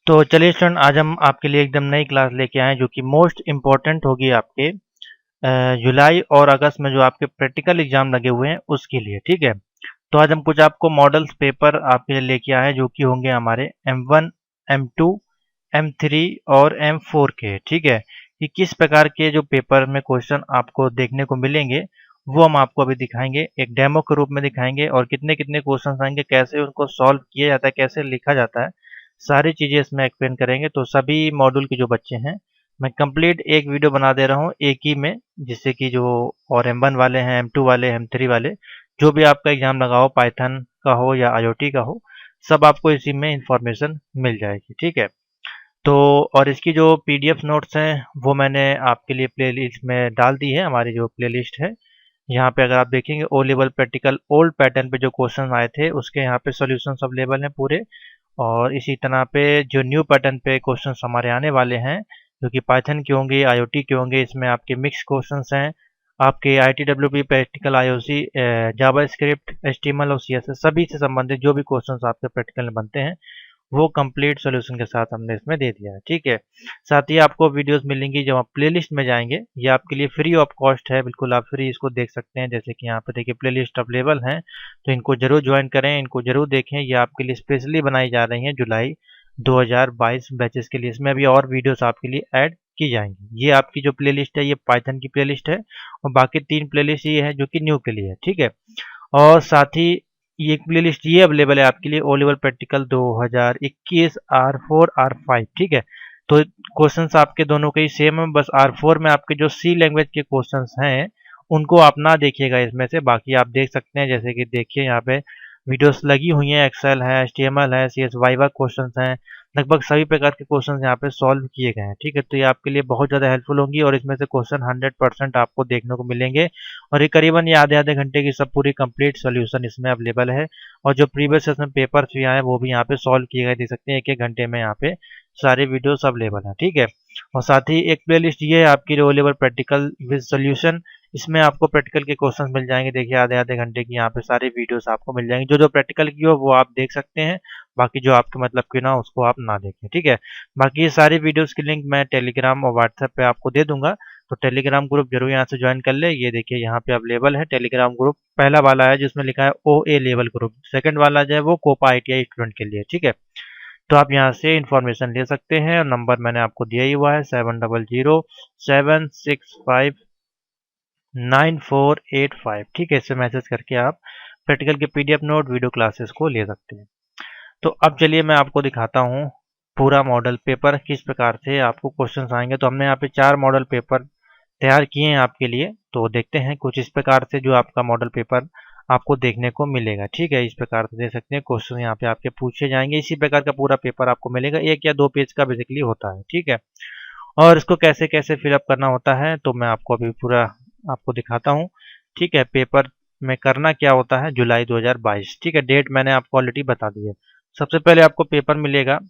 तो चलिए स्टूडेंट, आज हम आपके लिए एकदम नई क्लास लेके आए हैं जो कि मोस्ट इम्पोर्टेंट होगी आपके जुलाई और अगस्त में जो आपके प्रैक्टिकल एग्जाम लगे हुए हैं उसके लिए। ठीक है, तो आज हम कुछ आपको मॉडल्स पेपर आपके लिए लेके आए हैं जो कि होंगे हमारे M1, M2, M3 और M4 के। ठीक है, कि किस प्रकार के जो पेपर में क्वेश्चन आपको देखने को मिलेंगे वो हम आपको अभी दिखाएंगे, एक डेमो के रूप में दिखाएंगे, और कितने कितने क्वेश्चन आएंगे, कैसे उनको सॉल्व किया जाता है, कैसे लिखा जाता है, सारी चीज़ें इसमें एक्सप्लेन करेंगे। तो सभी मॉड्यूल के जो बच्चे हैं, मैं कंप्लीट एक वीडियो बना दे रहा हूँ एक ही में, जिससे कि जो और M1 वाले हैं, M2 वाले, M3 वाले, जो भी आपका एग्जाम लगा हो, पाइथन का हो या IoT का हो, सब आपको इसी में इंफॉर्मेशन मिल जाएगी। ठीक है, तो और इसकी जो PDF नोट्स हैं वो मैंने आपके लिए प्लेलिस्ट में डाल दी है। हमारी जो प्लेलिस्ट है, यहाँ पे अगर आप देखेंगे O level practical old pattern पे जो क्वेश्चन आए थे उसके यहाँ पे सॉल्यूशंस अवेलेबल हैं पूरे। और इसी तरह पे जो न्यू पैटर्न पे क्वेश्चंस हमारे आने वाले हैं, जो कि पाइथन के होंगे, IoT के होंगे, इसमें आपके मिक्स क्वेश्चंस हैं, आपके ITWP प्रैक्टिकल, IOC, जावा स्क्रिप्ट, HTML और CSS सभी से संबंधित जो भी क्वेश्चंस आपके प्रैक्टिकल में बनते हैं वो कंप्लीट सॉल्यूशन के साथ हमने इसमें दे दिया है। ठीक है, साथ ही आपको वीडियोस मिलेंगी जब आप प्लेलिस्ट में जाएंगे, ये आपके लिए फ्री ऑफ कॉस्ट है, बिल्कुल आप फ्री इसको देख सकते हैं। जैसे कि यहाँ पे देखिए प्लेलिस्ट अवेलेबल है, तो इनको जरूर ज्वाइन करें, इनको जरूर देखें। ये आपके लिए स्पेशली बनाई जा रही हैं जुलाई 2022 बैचेस के लिए। इसमें अभी और वीडियोस आपके लिए ऐड की जाएंगी। ये आपकी जो प्लेलिस्ट है ये पाइथन की प्लेलिस्ट है, और बाकी 3 प्लेलिस्ट ये है जो कि न्यू के लिए है। ठीक है, और साथ ही ये एक प्लेलिस्ट ये अवेलेबल है आपके लिए ओ लेवल प्रैक्टिकल 2021 R4 R5। ठीक है, तो क्वेश्चंस आपके दोनों के ही सेम है, बस R4 में आपके जो C लैंग्वेज के क्वेश्चंस हैं उनको आप ना देखिएगा इसमें से, बाकी आप देख सकते हैं। जैसे कि देखिए यहाँ पे वीडियोस लगी हुई हैं, एक्सेल है, HTML है, CS वाइवा क्वेश्चंस हैं, लगभग सभी प्रकार के क्वेश्चंस यहाँ पे सॉल्व किए गए हैं। ठीक है, तो ये आपके लिए बहुत ज़्यादा हेल्पफुल होंगी, और इसमें से क्वेश्चन 100% आपको देखने को मिलेंगे, और ये करीबन ये आधे आधे घंटे की सब पूरी कंप्लीट सॉल्यूशन इसमें अवेलेबल है। और जो प्रीवियस सेशन पेपर्स भी आए वो भी यहाँ पे सॉल्व किए गए, देख सकते हैं, एक एक घंटे में यहाँ पे सारे वीडियोस अवेलेबल हैं। ठीक है, और साथ ही एक प्लेलिस्ट ये है आपकी low level practical with solution, इसमें आपको प्रैक्टिकल के क्वेश्चंस मिल जाएंगे। देखिए आधे आधे घंटे की यहाँ पे सारी वीडियोस आपको मिल जाएंगी, जो जो प्रैक्टिकल की हो वो आप देख सकते हैं, बाकी जो आपके मतलब की ना उसको आप ना देखें। ठीक है, बाकी ये सारी वीडियोस की लिंक मैं टेलीग्राम और व्हाट्सएप पे आपको दे दूंगा, तो टेलीग्राम ग्रुप जरूर यहाँ से ज्वाइन कर ले। ये देखिए यहाँ पे अवेलेबल है टेलीग्राम ग्रुप, पहला वाला है जिसमें लिखा है OA लेवल ग्रुप, सेकंड वाला जो है वो कोपा ITI स्टूडेंट के लिए। ठीक है, तो आप यहाँ से इंफॉर्मेशन ले सकते हैं, और नंबर मैंने आपको दिया ही हुआ है 7007659485। ठीक है, इससे मैसेज करके आप प्रैक्टिकल के PDF नोट, वीडियो क्लासेस को ले सकते हैं। तो अब चलिए मैं आपको दिखाता हूँ पूरा मॉडल पेपर किस प्रकार से आपको क्वेश्चंस आएंगे। तो हमने यहाँ पे 4 मॉडल पेपर तैयार किए हैं आपके लिए, तो देखते हैं कुछ इस प्रकार से जो आपका मॉडल पेपर आपको देखने को मिलेगा। ठीक है, इस प्रकार से देख सकते हैं क्वेश्चन यहाँ पे आपके पूछे जाएंगे, इसी प्रकार का पूरा पेपर आपको मिलेगा, 1 या 2 पेज का बेसिकली होता है। ठीक है, और इसको कैसे कैसे फिलअप करना होता है तो मैं आपको अभी पूरा आपको दिखाता हूँ। ठीक है, पेपर में करना क्या होता है, जुलाई 2022। ठीक है, डेट मैंने आपको ऑलरेडी बता दी है। सबसे पहले आपको पेपर मिलेगा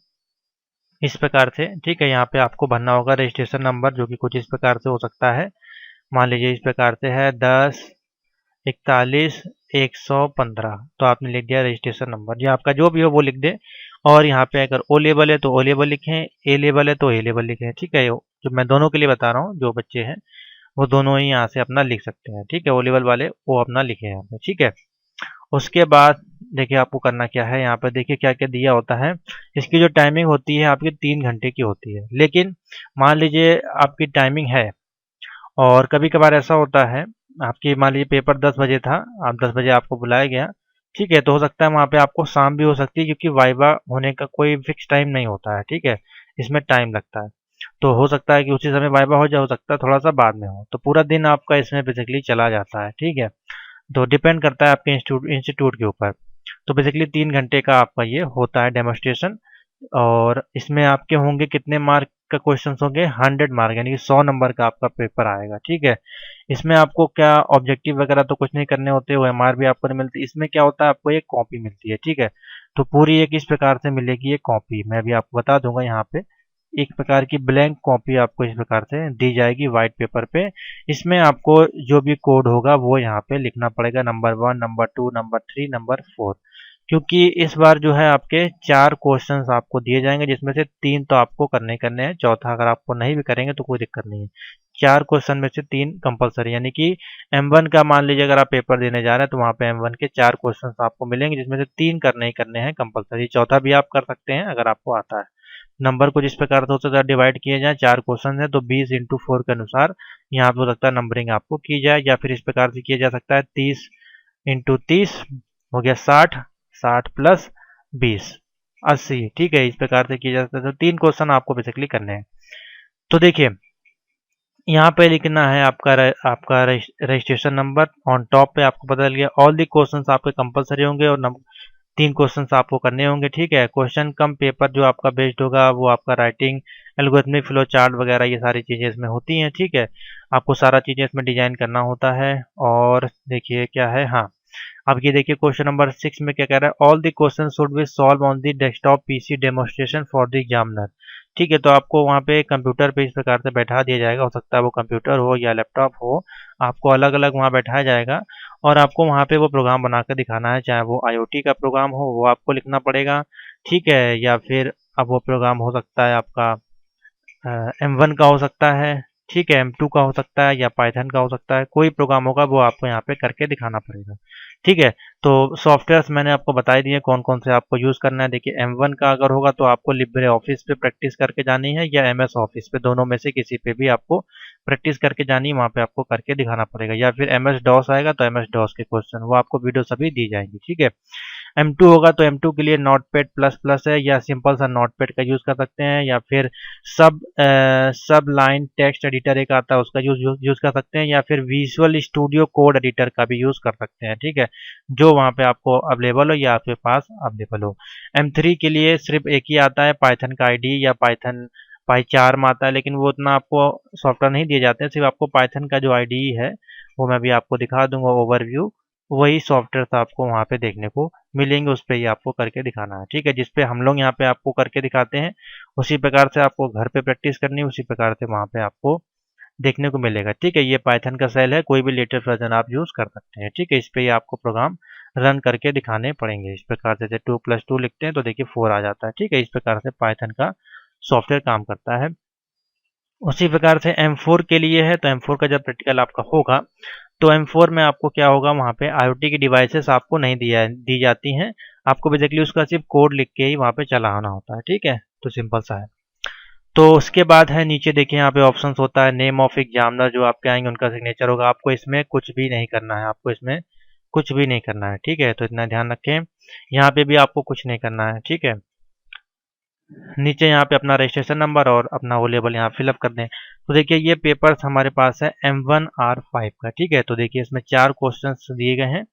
इस प्रकार से। ठीक है, यहाँ पे आपको भरना होगा रजिस्ट्रेशन नंबर, जो कि कुछ इस प्रकार से हो सकता है। मान लीजिए इस प्रकार से है 104115, तो आपने लिख दिया रजिस्ट्रेशन नंबर, ये आपका जो भी हो वो लिख दे। और यहाँ पे अगर ओ लेवल है तो ओ लेवल लिखें, ए लेवल है तो ए लेवल लिखें। ठीक है, जो मैं दोनों के लिए बता रहा हूँ, जो बच्चे हैं वो दोनों ही यहाँ से अपना लिख सकते हैं। ठीक है, ओ लेवल वाले वो अपना लिखे यहाँ पे। ठीक है, उसके बाद देखिए आपको करना क्या है, यहाँ पर देखिए क्या क्या दिया होता है। इसकी जो टाइमिंग होती है आपकी 3 घंटे की होती है, लेकिन मान लीजिए आपकी टाइमिंग है, और कभी कभार ऐसा होता है आपकी, मान लीजिए पेपर 10 बजे था, आप 10 बजे आपको बुलाया गया। ठीक है, तो हो सकता है वहाँ पे आपको शाम भी हो सकती है, क्योंकि वाइवा होने का कोई फिक्स टाइम नहीं होता है। ठीक है, इसमें टाइम लगता है, तो हो सकता है कि उसी समय वाइवा हो जाए, हो सकता है थोड़ा सा बाद में हो, तो पूरा दिन आपका इसमें बेसिकली चला जाता है। ठीक है, तो डिपेंड करता है आपके इंस्टीट्यूट के ऊपर। तो बेसिकली 3 घंटे का आपका ये होता है डेमोस्ट्रेशन, और इसमें आपके होंगे कितने मार्क का क्वेश्चंस होंगे, 100 मार्क, यानी कि 100 नंबर का आपका पेपर आएगा। ठीक है, इसमें आपको क्या ऑब्जेक्टिव वगैरह तो कुछ नहीं करने होते, OMR भी आपको नहीं मिलती, इसमें क्या होता है आपको एक कॉपी मिलती है। ठीक है, तो पूरी एक इस प्रकार से मिलेगी ये कॉपी, मैं भी आपको बता दूंगा। यहाँ पे एक प्रकार की ब्लैंक कॉपी आपको इस प्रकार से दी जाएगी व्हाइट पेपर पे। इसमें आपको जो भी कोड होगा वो यहाँ पे लिखना पड़ेगा, नंबर 1, नंबर 2, नंबर 3, नंबर 4। क्योंकि इस बार जो है आपके 4 क्वेश्चंस आपको दिए जाएंगे, जिसमें से 3 तो आपको करने ही करने हैं, चौथा अगर आपको नहीं भी करेंगे तो कोई दिक्कत नहीं है। 4 क्वेश्चन में से 3 कंपलसरी, यानी कि M1 का मान लीजिए अगर आप पेपर देने जा रहे हैं तो वहाँ पे M1 के 4 क्वेश्चंस आपको मिलेंगे, जिसमें से 3 करने ही करने हैं कंपलसरी, चौथा भी आप कर सकते हैं अगर आपको आता है। नंबर को जिस प्रकार से हो सकता है डिवाइड किए जाए, 4 क्वेश्चन है तो 20 इंटू 4 के अनुसार यहाँ पे हो सकता है नंबरिंग आपको की जाए, या फिर इस प्रकार से किया जा सकता है 30 इंटू 30 हो गया 60, 60 प्लस 20 80, ठीक है, इस प्रकार से किया जा सकता है। तो 3 क्वेश्चन आपको बेसिकली करने हैं। तो देखिए यहाँ पे लिखना है आपका रजिस्ट्रेशन नंबर, ऑन टॉप पे आपको पता चल गया। ऑल दी क्वेश्चंस आपके कंपलसरी होंगे और 3 क्वेश्चंस आपको करने होंगे, ठीक है। क्वेश्चन कम पेपर जो आपका बेस्ड होगा वो आपका राइटिंग, एल्गोरिथमिक फ्लो चार्ट वगैरह ये सारी चीज़ें इसमें होती हैं, ठीक है। आपको सारा चीज़ें इसमें डिजाइन करना होता है। और देखिए क्या है, हाँ, अब ये देखिए क्वेश्चन नंबर 6 में क्या कह रहा है, all the question should be solve on the desktop PC demonstration for the examiner, ठीक है। तो आपको वहाँ पे कंप्यूटर पे इस प्रकार से बैठा दिया जाएगा, हो सकता है वो कंप्यूटर हो या लैपटॉप हो, आपको अलग अलग वहाँ बैठाया जाएगा और आपको वहाँ पे वो प्रोग्राम बना कर दिखाना है, चाहे वो आईओटी का प्रोग्राम हो वो आपको लिखना पड़ेगा, ठीक है, या फिर अब वो प्रोग्राम हो सकता है आपका M1 का हो सकता है, ठीक है, M2 का हो सकता है या पाइथन का हो सकता है, कोई प्रोग्राम होगा वो आपको यहाँ पे करके दिखाना पड़ेगा, ठीक है। तो सॉफ्टवेयर्स मैंने आपको बता ही दिए कौन कौन से आपको यूज़ करना है। देखिए M1 का अगर होगा तो आपको लिब्रे ऑफिस पे प्रैक्टिस करके जानी है या MS ऑफिस पे, दोनों में से किसी पे भी आपको प्रैक्टिस करके जानी है, वहाँ पे आपको करके दिखाना पड़ेगा। या फिर MS DOS आएगा तो MS DOS के क्वेश्चन वो आपको वीडियो सभी दी जाएंगी, ठीक है। M2 होगा तो M2 के लिए नोटपैड प्लस प्लस है या सिंपल सा नोटपैड का यूज़ कर सकते हैं, या फिर सब लाइन टेक्स्ट एडिटर एक आता है उसका यूज़ कर सकते हैं, या फिर विजुअल स्टूडियो कोड एडिटर का भी यूज़ कर सकते हैं, ठीक है, जो वहाँ पे आपको अवेलेबल हो या आपके पास अवेलेबल हो। M3 के लिए सिर्फ एक ही आता है, पाइथन का आईडी या पाइथन पाईचार्म आता है, लेकिन वो उतना आपको सॉफ्टवेयर नहीं दिए जाते हैं, सिर्फ आपको पाइथन का जो आईडी है वो मैं भी आपको दिखा दूंगा ओवरव्यू, वही सॉफ्टवेयर आपको वहाँ पे देखने को मिलेंगे, उस पे ही आपको करके दिखाना है, ठीक है। जिस पे हम लोग यहाँ पे आपको करके दिखाते हैं उसी प्रकार से आपको घर पे प्रैक्टिस करनी है, उसी प्रकार से वहाँ पे आपको देखने को मिलेगा, ठीक है। ये पाइथन का सेल है, कोई भी लेटेस्ट वर्जन आप यूज़ कर सकते हैं, ठीक है। इस पे ही आपको प्रोग्राम रन करके दिखाने पड़ेंगे। इस प्रकार से 2+2 लिखते हैं तो देखिए 4 आ जाता है, ठीक है। इस प्रकार से पाइथन का सॉफ्टवेयर काम करता है। उसी प्रकार से M4 के लिए है, तो M4 का जब प्रैक्टिकल आपका होगा तो M4 में आपको क्या होगा, वहाँ पे IoT की डिवाइसेस आपको नहीं दी जाती हैं, आपको बेसिकली उसका सिर्फ कोड लिख के ही वहाँ पे चलाना होता है, ठीक है। तो सिंपल सा है। तो उसके बाद है नीचे देखिए यहाँ पे ऑप्शंस होता है, नेम ऑफ एग्जामिनर जो आपके आएंगे उनका सिग्नेचर होगा, आपको इसमें कुछ भी नहीं करना है, आपको इसमें कुछ भी नहीं करना है, ठीक है। तो इतना ध्यान रखें, यहाँ पे भी आपको कुछ नहीं करना है, ठीक है। नीचे यहाँ पे अपना रजिस्ट्रेशन नंबर और अपना वो लेवल यहाँ फिलअप कर दें। तो देखिए ये पेपर्स हमारे पास है M1R5 का, ठीक है। तो देखिए इसमें 4 क्वेश्चंस दिए गए हैं,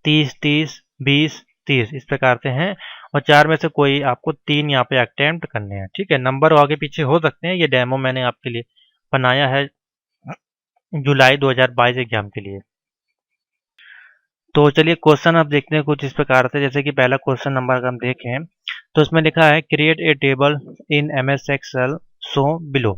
30 30 20 30 इस प्रकार से हैं, और 4 में से कोई आपको 3 यहाँ पे अटेम्प्ट करने हैं, ठीक है। नंबर आगे पीछे हो सकते हैं, ये डेमो मैंने आपके लिए बनाया है जुलाई 2022 एग्जाम के लिए। तो चलिए क्वेश्चन अब देखते हैं कुछ इस प्रकार से, जैसे कि पहला क्वेश्चन नंबर अगर हम देखें तो इसमें लिखा है create a table in MS Excel so below,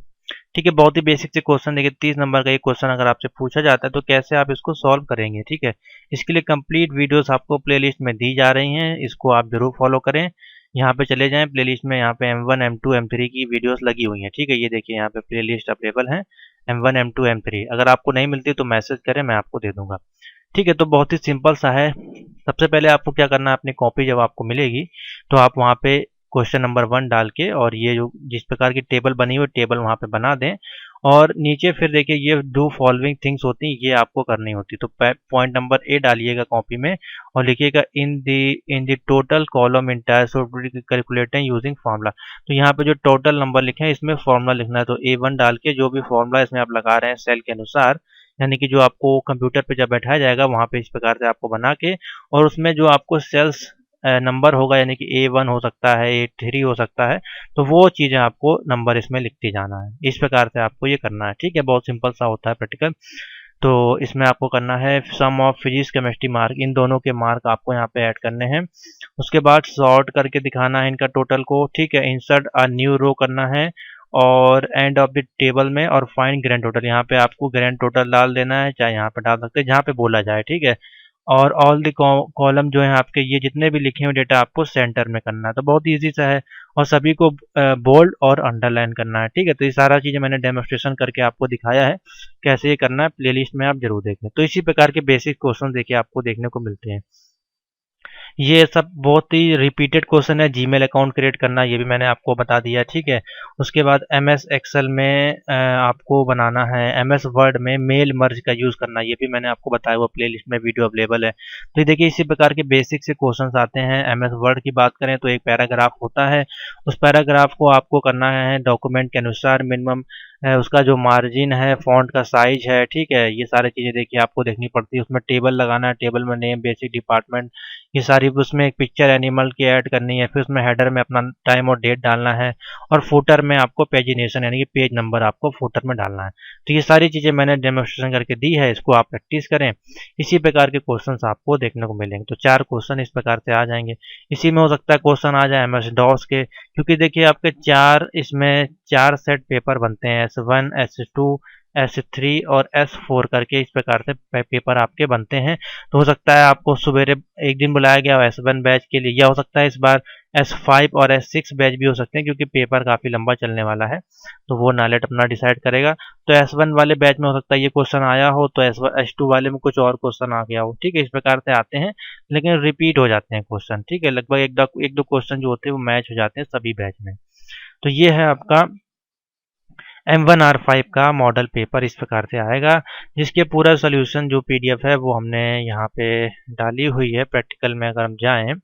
ठीक है। बहुत ही बेसिक से क्वेश्चन, देखिए 30 नंबर का ये क्वेश्चन अगर आपसे पूछा जाता है तो कैसे आप इसको सॉल्व करेंगे, ठीक है। इसके लिए कंप्लीट वीडियोस आपको प्लेलिस्ट में दी जा रही हैं, इसको आप जरूर फॉलो करें। यहाँ पे चले जाएं प्लेलिस्ट में, यहाँ पे M1 M2 M3 की वीडियोस लगी हुई हैं, ठीक है। ये देखिए यहाँ पे प्लेलिस्ट अवेलेबल है M1 M2 M3, अगर आपको नहीं मिलती तो मैसेज करें, मैं आपको दे दूंगा, ठीक है। तो बहुत ही सिंपल सा है। सबसे पहले आपको क्या करना है, अपनी कॉपी जब आपको मिलेगी तो आप वहाँ पे क्वेश्चन नंबर 1 डाल के और ये जो जिस प्रकार की टेबल बनी हुई टेबल वहाँ पे बना दें, और नीचे फिर देखिए ये डू फॉलोइंग थिंग्स होती हैं, ये आपको करनी होती। तो पॉइंट नंबर A डालिएगा कॉपी में और लिखिएगा in the total column entire calculating using formula. तो यहाँ पे जो टोटल नंबर लिखे हैं इसमें फार्मूला लिखना है, तो A1 डाल के जो भी फार्मूला इसमें आप लगा रहे हैं सेल के अनुसार, यानी कि जो आपको कंप्यूटर पे जब बैठाया जाएगा वहाँ पे इस प्रकार से आपको बना के, और उसमें जो आपको सेल्स नंबर होगा, यानी कि A1 हो सकता है, A3 हो सकता है, तो वो चीज़ें आपको नंबर इसमें लिखती जाना है। इस प्रकार से आपको ये करना है, ठीक है। बहुत सिंपल सा होता है प्रैक्टिकल। तो इसमें आपको करना है सम ऑफ फिजिक्स केमिस्ट्री मार्क, इन दोनों के मार्क आपको यहाँ पे ऐड करने हैं। उसके बाद सॉर्ट करके दिखाना है इनका टोटल को, ठीक है। इंसर्ट अ न्यू रो करना है और एंड ऑफ द टेबल में, और फाइंड ग्रैंड टोटल, यहाँ पे आपको ग्रैंड टोटल डाल देना है, चाहे यहाँ पे डाल सकते हैं जहाँ पे बोला जाए, ठीक है। और ऑल द कॉलम जो है आपके, ये जितने भी लिखे हुए डेटा आपको सेंटर में करना है। तो बहुत ईजी सा है, और सभी को बोल्ड और अंडरलाइन करना है। ठीक है, तो ये सारा चीज़ें मैंने डेमोस्ट्रेशन करके आपको दिखाया है कैसे ये करना है। प्लेलिस्ट में आप जरूर देखें। तो इसी प्रकार के बेसिक क्वेश्चन देखिए आपको देखने को मिलते हैं। ये सब बहुत ही रिपीटेड क्वेश्चन है। जीमेल अकाउंट क्रिएट करना, ये भी मैंने आपको बता दिया। ठीक है, उसके बाद एमएस एक्सेल में आपको बनाना है, एमएस वर्ड में मेल मर्ज का यूज़ करना, ये भी मैंने आपको बताया, वो प्लेलिस्ट में वीडियो अवेलेबल है। तो ये देखिए इसी प्रकार के बेसिक से क्वेश्चन आते हैं। एमएस वर्ड की बात करें तो एक पैराग्राफ होता है, उस पैराग्राफ को आपको करना है डॉक्यूमेंट के अनुसार मिनिमम, उसका जो मार्जिन है, फॉन्ट का साइज है। ठीक है, ये सारी चीज़ें देखिए आपको देखनी पड़ती है। उसमें टेबल लगाना है, टेबल में नेम, बेसिक, डिपार्टमेंट, ये सारी, उसमें एक पिक्चर एनिमल की ऐड करनी है। फिर उसमें हेडर में अपना टाइम और डेट डालना है, और फुटर में आपको पेजिनेशन यानी कि पेज नंबर आपको फुटर में डालना है। तो ये सारी चीज़ें मैंने डेमोस्ट्रेशन करके दी है, इसको आप प्रैक्टिस करें। इसी प्रकार के क्वेश्चंस आपको देखने को मिलेंगे। तो 4 क्वेश्चन इस प्रकार से आ जाएंगे। इसी में हो सकता है क्वेश्चन आ जाए एमएस डॉस के, क्योंकि देखिए आपके 4 इसमें 4 सेट पेपर बनते हैं, S1, S2, S3 और S4 करके इस प्रकार से पेपर आपके बनते हैं। तो हो सकता है आपको सवेरे एक दिन बुलाया गया हो S1 बैच के लिए, या हो सकता है इस बार S5 और S6 बैच भी हो सकते हैं, क्योंकि पेपर काफ़ी लंबा चलने वाला है। तो वो नालेट अपना डिसाइड करेगा। तो S1 वाले बैच में हो सकता है ये क्वेश्चन आया हो, तो S2 वाले में कुछ और क्वेश्चन आ गया हो। ठीक है, इस प्रकार से आते हैं, लेकिन रिपीट हो जाते हैं क्वेश्चन। ठीक है, लगभग एक दो क्वेश्चन जो होते हैं वो मैच हो जाते हैं सभी बैच में। तो ये है आपका M1R5 का मॉडल पेपर, इस प्रकार से आएगा, जिसके पूरा सोल्यूशन जो पीडीएफ है वो हमने यहाँ पे डाली हुई है। प्रैक्टिकल में अगर हम जाएं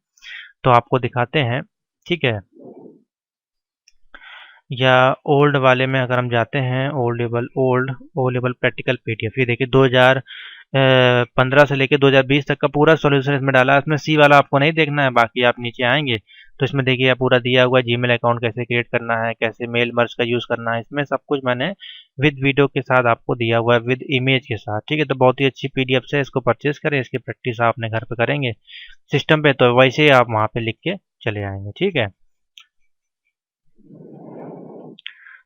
तो आपको दिखाते हैं। ठीक है, या ओल्ड वाले में अगर हम जाते हैं, ओ लेवल प्रैक्टिकल पीडीएफ, ये देखिए 2015 से लेके 2020 तक का पूरा सॉल्यूशन इसमें डाला है। इसमें सी वाला आपको नहीं देखना है, बाकी आप नीचे आएंगे तो इसमें देखिए आप पूरा दिया हुआ है, जीमेल अकाउंट कैसे क्रिएट करना है, कैसे मेल मर्ज का यूज़ करना है, इसमें सब कुछ मैंने विद वीडियो के साथ आपको दिया हुआ है, विद इमेज के साथ। ठीक है, तो बहुत ही अच्छी पीडीएफ से इसको परचेज करें, इसकी प्रैक्टिस आप अपने घर पे करेंगे सिस्टम पे, तो वैसे ही आप वहाँ पे लिख के चले आएंगे। ठीक है,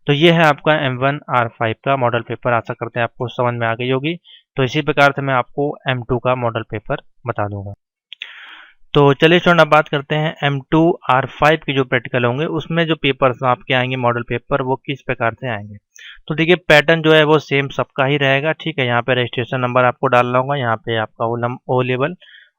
तो ये है आपका M1R5 का मॉडल पेपर। आशा करते हैं आपको समझ में आ गई होगी। तो इसी प्रकार से मैं आपको M2 का मॉडल पेपर बता दूंगा। तो चलिए स्टूडेंट, अब बात करते हैं M2R5 के जो प्रैक्टिकल होंगे, उसमें जो पेपर्स आपके आएंगे मॉडल पेपर, वो किस प्रकार से आएंगे। तो देखिए पैटर्न जो है वो सेम सबका ही रहेगा। ठीक है, यहाँ पे रजिस्ट्रेशन नंबर आपको डालना होगा, यहाँ पे आपका ओ लेवल,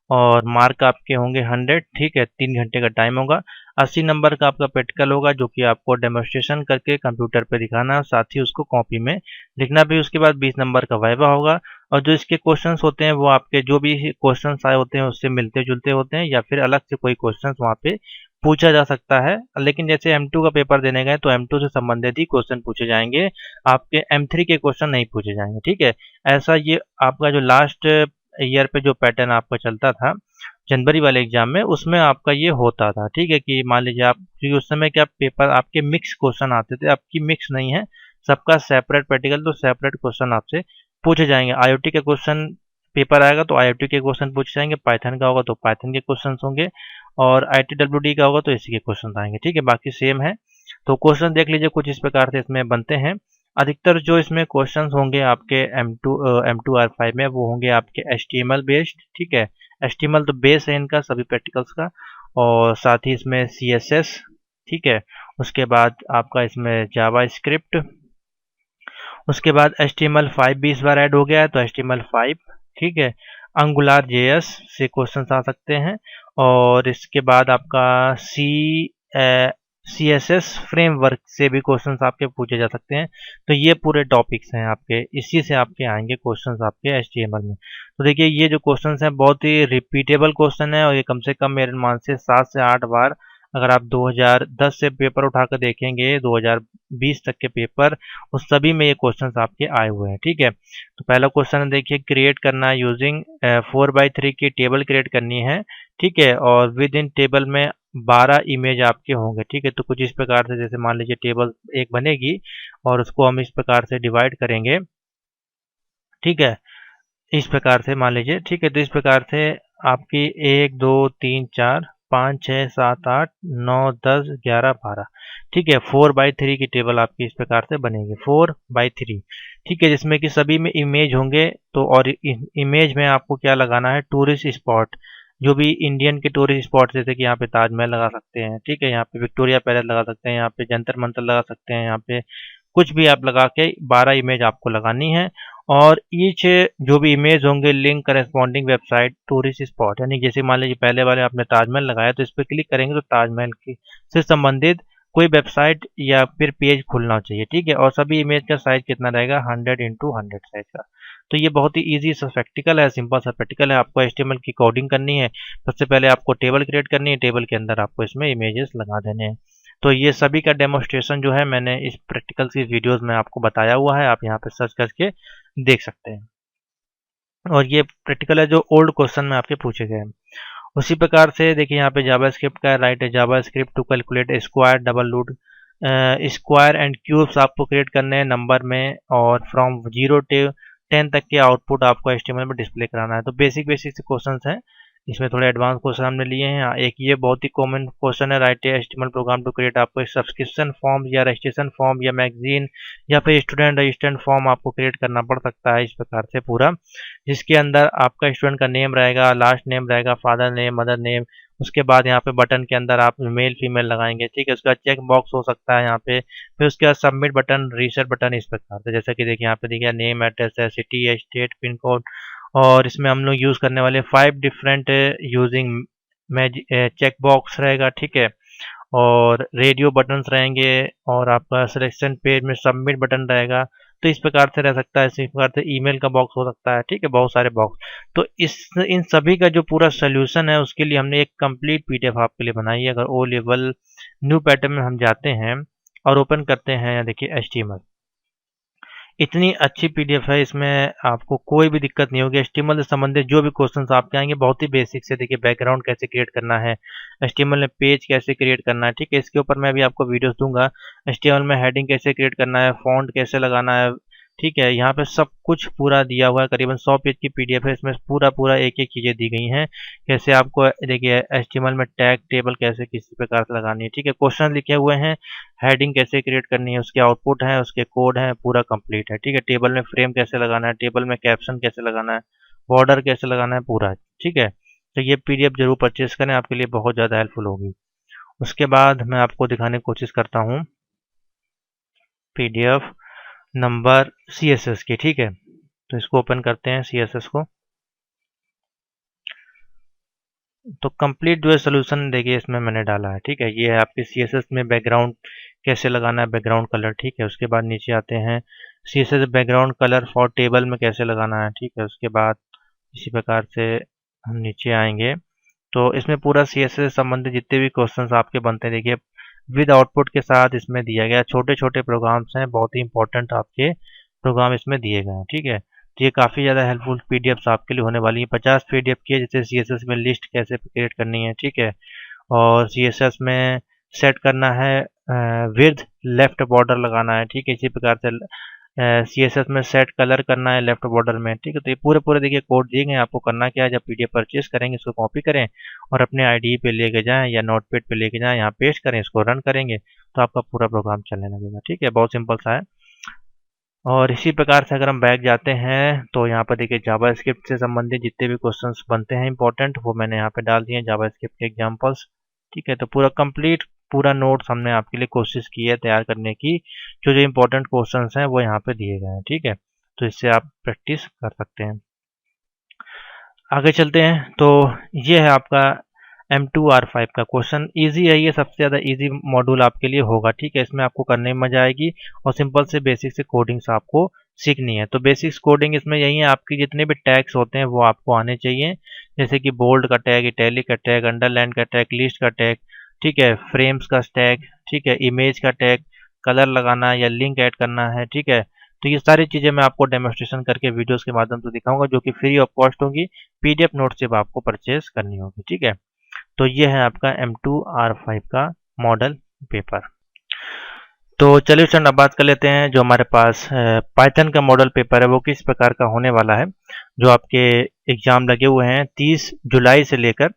और मार्क आपके होंगे 100। ठीक है, 3 घंटे का टाइम होगा। 80 नंबर का आपका प्रैक्टिकल होगा, जो कि आपको डेमोस्ट्रेशन करके कंप्यूटर पे दिखाना है, साथ ही उसको कॉपी में लिखना भी। उसके बाद 20 नंबर का वाइवा होगा, और जो इसके क्वेश्चंस होते हैं वो आपके जो भी क्वेश्चंस आए होते हैं उससे मिलते जुलते होते हैं, या फिर अलग से कोई क्वेश्चंस वहाँ पे पूछा जा सकता है। लेकिन जैसे M2 का पेपर देने गए तो M2 से संबंधित ही क्वेश्चन पूछे जाएंगे, आपके M3 के क्वेश्चन नहीं पूछे जाएंगे। ठीक है, ऐसा ये आपका जो लास्ट ईयर पे जो पैटर्न आपका चलता था जनवरी वाले एग्जाम में, उसमें आपका ये होता था। ठीक है, कि मान लीजिए आप, क्योंकि उस समय क्या पेपर आपके मिक्स क्वेश्चन आते थे, आपकी मिक्स नहीं है, सबका सेपरेट प्रैक्टिकल, तो सेपरेट क्वेश्चन आपसे पूछे जाएंगे। आईओटी के क्वेश्चन पेपर आएगा तो आईओटी के क्वेश्चन पूछे जाएंगे, पाइथन का होगा तो पाइथन के क्वेश्चन होंगे, और ITWD का होगा तो इसी के क्वेश्चन आएंगे। ठीक है, बाकी सेम है। तो क्वेश्चन देख लीजिए कुछ इस प्रकार से इसमें बनते हैं। अधिकतर जो इसमें क्वेश्चंस होंगे आपके M2R5 में, वो होंगे आपके HTML बेस्ड। ठीक है, HTML तो बेस है इनका सभी प्रैक्टिकल्स का, और साथ ही इसमें CSS। ठीक है, उसके बाद आपका इसमें जावा स्क्रिप्ट, उसके बाद HTML5 भी इस बार ऐड हो गया है, तो HTML5। ठीक है, Angular JS से क्वेश्चन आ सकते हैं, और इसके बाद आपका CSS फ्रेमवर्क से भी क्वेश्चंस आपके पूछे जा सकते हैं। तो ये पूरे टॉपिक्स हैं आपके, इसी से आपके आएंगे क्वेश्चंस आपके HTML में। तो देखिए ये जो क्वेश्चंस हैं बहुत ही रिपीटेबल क्वेश्चन है, और ये कम से कम मेरे अनुमान से 7 से 8 बार, अगर आप 2010 से पेपर उठाकर देखेंगे 2020 तक के पेपर, उस सभी में ये क्वेश्चंस आपके आए हुए हैं। ठीक है, तो पहला क्वेश्चन देखिए, क्रिएट करना है यूजिंग 4x3 की टेबल क्रिएट करनी है। ठीक है, और विद इन टेबल में 12 इमेज आपके होंगे। ठीक है, तो कुछ इस प्रकार से, जैसे मान लीजिए टेबल एक बनेगी और उसको हम इस प्रकार से डिवाइड करेंगे। ठीक है, इस प्रकार से मान लीजिए। ठीक है, तो इस प्रकार से आपकी 1 2 3 4 5, 6, 7, 8, 9, 10, 11, 12। ठीक है, 4/3 की टेबल आपकी इस प्रकार से बनेगी, 4/3। ठीक है, जिसमें कि सभी में इमेज होंगे। तो और इमेज में आपको क्या लगाना है, टूरिस्ट स्पॉट, जो भी इंडियन के टूरिस्ट स्पॉट, जैसे कि यहाँ पे ताजमहल लगा सकते हैं, ठीक है, यहाँ पे विक्टोरिया पैलेस लगा सकते हैं, यहाँ पे जंतर मंतर लगा सकते हैं, यहाँ पे कुछ भी आप लगा के 12 इमेज आपको लगानी है। और ईच जो भी इमेज होंगे link corresponding website tourist spot, यानी जैसे मान लीजिए पहले वाले आपने ताजमहल लगाया तो इस पर क्लिक करेंगे तो ताजमहल की से संबंधित कोई वेबसाइट या फिर पेज खुलना चाहिए। ठीक है, और सभी इमेज का साइज कितना रहेगा, 100x100 साइज का। तो ये बहुत ही इजी सा प्रैक्टिकल है, सिंपल सा प्रैक्टिकल है। आपको HTML की कोडिंग करनी है। सबसे पहले आपको टेबल क्रिएट करनी है, टेबल के अंदर आपको इसमें इमेजेस लगा देने हैं। तो ये सभी का डेमोस्ट्रेशन जो है मैंने इस प्रैक्टिकल की वीडियोस में आपको बताया हुआ है, आप यहाँ पे सर्च करके देख सकते हैं। और ये प्रैक्टिकल है जो ओल्ड क्वेश्चन में आपके पूछे गए हैं। उसी प्रकार से देखिए यहाँ पे जावास्क्रिप्ट का राइट है, JavaScript to calculate square double root square and cubes आपको क्रिएट करने हैं नंबर में, और फ्रॉम 0 to 10 तक के आउटपुट आपको HTML में डिस्प्ले कराना है। तो बेसिक बेसिक से क्वेश्चन हैं, इसमें थोड़े एडवांस क्वेश्चन हमने लिए हैं। एक ये बहुत ही कॉमन क्वेश्चन है, write HTML program to create, आपको एक सब्सक्रिप्शन फॉर्म या रजिस्ट्रेशन फॉर्म या मैगजीन या फिर स्टूडेंट रजिस्ट्रेंट फॉर्म आपको क्रिएट करना पड़ सकता है इस प्रकार से पूरा, जिसके अंदर आपका स्टूडेंट का नेम रहेगा, लास्ट नेम रहेगा, फादर नेम, मदर नेम। उसके बाद यहाँ पे बटन के अंदर आप मेल फीमेल लगाएंगे। ठीक है, उसका चेक बॉक्स हो सकता है यहाँ पे, फिर उसके बाद सबमिट बटन, रीसेट बटन, इस प्रकार से। जैसा कि देखिए यहाँ पे देखिए नेम, एड्रेस है, सिटी है, स्टेट, पिन कोड। और इसमें हम लोग यूज़ करने वाले 5 डिफरेंट यूजिंग चेक बॉक्स रहेगा। ठीक है, और रेडियो बटन्स रहेंगे, और आपका सिलेक्शन पेज में सबमिट बटन रहेगा। तो इस प्रकार से रह सकता है, इसी प्रकार से ईमेल का बॉक्स हो सकता है। ठीक है, बहुत सारे बॉक्स। तो इन सभी का जो पूरा सोल्यूशन है उसके लिए हमने एक कंप्लीट PDF आपके लिए बनाई है। अगर ओ लेवल न्यू पैटर्न में हम जाते हैं और ओपन करते हैं, देखिए HTML, इतनी अच्छी PDF है, इसमें आपको कोई भी दिक्कत नहीं होगी। HTML से संबंधित जो भी क्वेश्चंस आपके आएंगे बहुत ही बेसिक से, देखिए बैकग्राउंड कैसे क्रिएट करना है, HTML में पेज कैसे क्रिएट करना है। ठीक है, इसके ऊपर मैं भी आपको वीडियोस दूंगा। HTML में हेडिंग कैसे क्रिएट करना है, फॉन्ट कैसे लगाना है। ठीक है, यहाँ पे सब कुछ पूरा दिया हुआ है, करीबन 100 पेज की PDF है। इसमें पूरा एक एक चीज़ें दी गई हैं, कैसे आपको देखिए HTML में टैग टेबल कैसे किसी प्रकार से लगानी है। ठीक है, क्वेश्चन लिखे हुए हैं, हेडिंग कैसे क्रिएट करनी है, उसके आउटपुट है, उसके कोड है, पूरा कंप्लीट है। ठीक है, टेबल में फ्रेम कैसे लगाना है, टेबल में कैप्शन कैसे लगाना है, बॉर्डर कैसे लगाना है, पूरा है। ठीक है, तो ये PDF जरूर परचेज करें, आपके लिए बहुत ज़्यादा हेल्पफुल होगी। उसके बाद मैं आपको दिखाने की कोशिश करता हूँ PDF नंबर CSS की। ठीक है, तो इसको ओपन करते हैं CSS को। तो कंप्लीट जो है सोल्यूशन देखिए इसमें मैंने डाला है। ठीक है, ये है आपके CSS में बैकग्राउंड कैसे लगाना है, बैकग्राउंड कलर। ठीक है, उसके बाद नीचे आते हैं CSS background colour for table में कैसे लगाना है। ठीक है, उसके बाद इसी प्रकार से हम नीचे आएंगे तो इसमें पूरा CSS से संबंधित जितने भी क्वेश्चंस आपके बनते हैं, देखिए विद आउटपुट के साथ इसमें दिया गया। छोटे छोटे प्रोग्राम्स हैं, बहुत ही इंपॉर्टेंट आपके प्रोग्राम इसमें दिए गए हैं। ठीक है, तो ये काफ़ी ज़्यादा हेल्पफुल PDFs आपके लिए होने वाली है। 50 PDF की है, जैसे CSS में लिस्ट कैसे क्रिएट करनी है। ठीक है, और CSS में सेट करना है विद लेफ्ट बॉर्डर लगाना है। ठीक है, इसी प्रकार से CSS में सेट कलर करना है लेफ्ट बॉर्डर में। ठीक है, तो ये पूरे देखिए कोड दिए गए हैं, आपको करना क्या है, जब PDF परचेज करेंगे इसको कॉपी करें और अपने IDE पे लेके जाएं या नोटपैड पे लेके जाएं, यहाँ पेस्ट करें, इसको रन करेंगे तो आपका पूरा प्रोग्राम चलने लगेगा। ठीक है, बहुत सिंपल सा है। और इसी प्रकार से अगर हम बैक जाते हैं तो यहाँ पर देखिए जावास्क्रिप्ट से संबंधित जितने भी क्वेश्चंस बनते हैं इंपॉर्टेंट, वो मैंने यहाँ पे डाल दिए हैं, जावास्क्रिप्ट के एग्जांपल्स। ठीक है, तो पूरा कंप्लीट पूरा नोट्स हमने आपके लिए कोशिश की है तैयार करने की। जो जो इंपॉर्टेंट क्वेश्चंस हैं वो यहाँ पे दिए गए हैं। ठीक है, तो इससे आप प्रैक्टिस कर सकते हैं। आगे चलते हैं, तो ये है आपका M2R5 का क्वेश्चन। इजी है ये, सबसे ज़्यादा इजी मॉड्यूल आपके लिए होगा। ठीक है, इसमें आपको करने में मजा आएगी और सिंपल से बेसिक से कोडिंग्स आपको सीखनी है। तो बेसिक्स कोडिंग इसमें यही है, आपकी जितने भी टैग्स होते हैं वो आपको आने चाहिए, जैसे कि बोल्ड का टैग, इटैलिक का टैग, अंडरलाइन का टैग, लिस्ट का टैग। ठीक है, फ्रेम्स का टैग। ठीक है, इमेज का टैग, कलर लगाना या लिंक ऐड करना है। ठीक है, तो ये सारी चीज़ें मैं आपको डेमोस्ट्रेशन करके वीडियोस के माध्यम से दिखाऊंगा, जो कि फ्री ऑफ कॉस्ट होगी, PDF नोट से आपको परचेज करनी होगी। ठीक है, तो ये है आपका M2R5 का मॉडल पेपर। तो चलिए स्टूडेंट अब बात कर लेते हैं जो हमारे पास पाइथन का मॉडल पेपर है वो किस प्रकार का होने वाला है। जो आपके एग्जाम लगे हुए हैं 30 जुलाई से लेकर